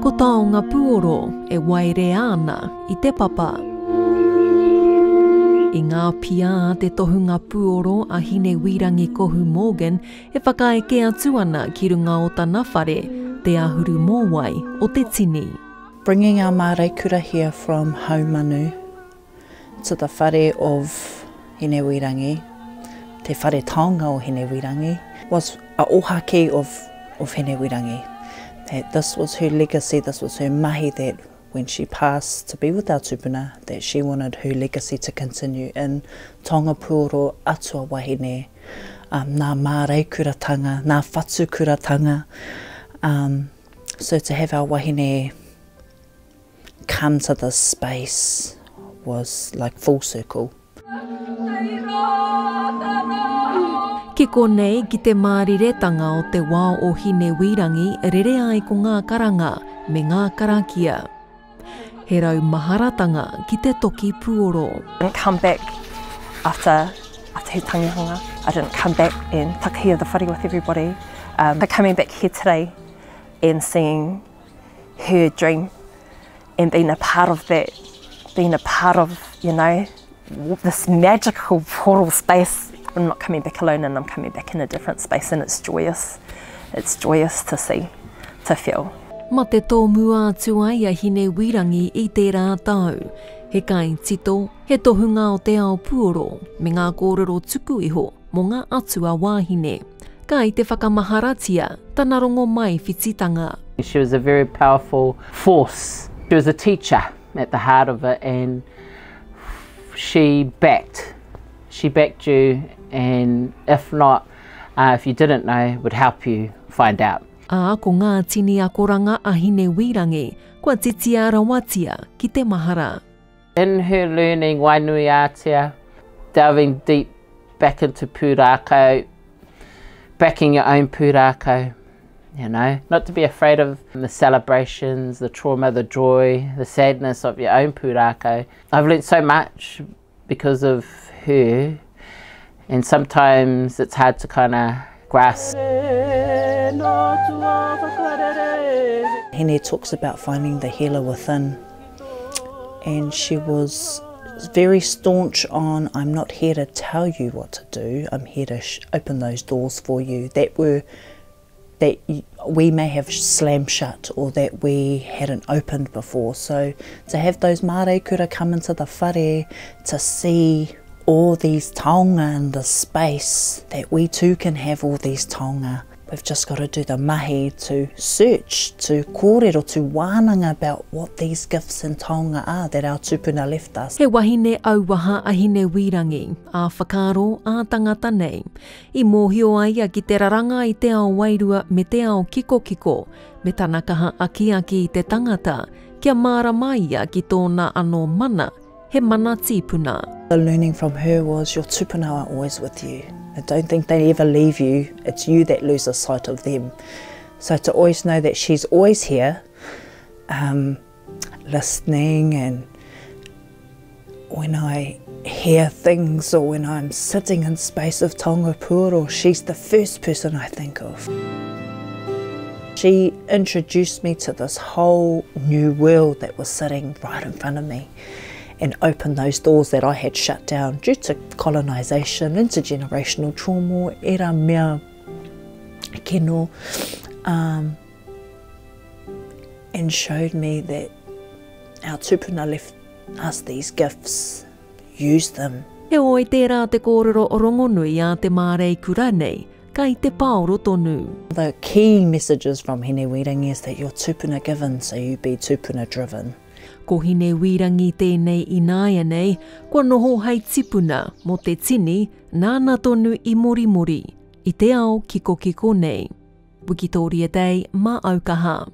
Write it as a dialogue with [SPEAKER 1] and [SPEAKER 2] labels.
[SPEAKER 1] ko tohunga puoro e whare ana I te papa. I ngā pia te tohunga puoro a Hinewirangi Kohu-Morgan e Whakaekea tuana ki runga o tana whare te ahuru mōwai o te tini.
[SPEAKER 2] Bringing our Māori kura here from Haumanu to the whare of Hinewirangi, te whare taonga o Hinewirangi, was a ōhākī of Hinewirangi. That this was her legacy, this was her mahi, that when she passed to be with our tupuna, that she wanted her legacy to continue in tonga puoro atua wahine, nā māreikuratanga, nā whatukuratanga. So to have our wahine come to this space was like full circle.
[SPEAKER 1] Ki konei ki te māriretanga o te wā o Hinewirangi rere ai ko ngā karanga me ngā karakia. He rau maharatanga ki te toki puoro.
[SPEAKER 3] I didn't come back after he tangihanga. I didn't come back and takahia the whare with everybody. But coming back here today and seeing her dream and being a part of that, being a part of, you know, this magical portal space. I'm not coming back alone and I'm coming back in a different space, and it's joyous. It's joyous to see, to feel.
[SPEAKER 1] Ma te tō mua atu ai a Hinewirangi I te rā tau. He kai tito, he tohunga o te ao puoro, me ngā kōrero tuku iho, mo ngā atua wāhine. Kai te whakamaharatia, tana rongo mai whititanga.
[SPEAKER 4] She was a very powerful force. She was a teacher at the heart of it, and she backed you, and if not, if you didn't know, would help you find out.
[SPEAKER 1] A ko ngā tini a koranga a Hinewirangi, kua titia rawatia ki te mahara.
[SPEAKER 4] In her learning wainuiatia, delving deep back into pūrākau, backing your own pūrākau, you know, not to be afraid of the celebrations, the trauma, the joy, the sadness of your own pūrākau. I've learnt so much because of her, and sometimes it's hard to kind of grasp.
[SPEAKER 2] Hine talks about finding the healer within, and she was very staunch on, I'm not here to tell you what to do, I'm here to open those doors for you that we may have slammed shut or that we hadn't opened before. So to have those Māori kura come into the whare, to see all these taonga in the space, that we too can have all these taonga. We've just got to do the mahi to search, to kōrero, to wānanga about what these gifts and taonga are that our tupuna left us.
[SPEAKER 1] He wahine auaha a Hinewirangi, a whakaro a tangata nei. I mōhio ai a ki te raranga I te ao wairua me te ao kiko, me tana kaha aki I te tangata, kia māra mai a ki tōna ano mana, he mana tīpuna.
[SPEAKER 2] The learning from her was your tupuna are always with you. I don't think they ever leave you, it's you that loses sight of them. So to always know that she's always here, listening, and when I hear things or when I'm sitting in space of tonga puoro, she's the first person I think of. She introduced me to this whole new world that was sitting right in front of me, and open those doors that I had shut down due to colonisation, intergenerational trauma, era mea kino, and showed me that our tupuna left us these gifts, use them.
[SPEAKER 1] He oi tērā te kōrero o rongonui a te mārei kura nei, kai te paoro tonu.
[SPEAKER 2] The key messages from Hinewirangi is that you're tupuna given, so you be tupuna driven.
[SPEAKER 1] Ko Hinewirangi tēnei I nāia nei, kua noho hei tipuna mo te tini, nāna tonu I muri, I te ao kiko nei. Wikitōria Day, mā Aukaha.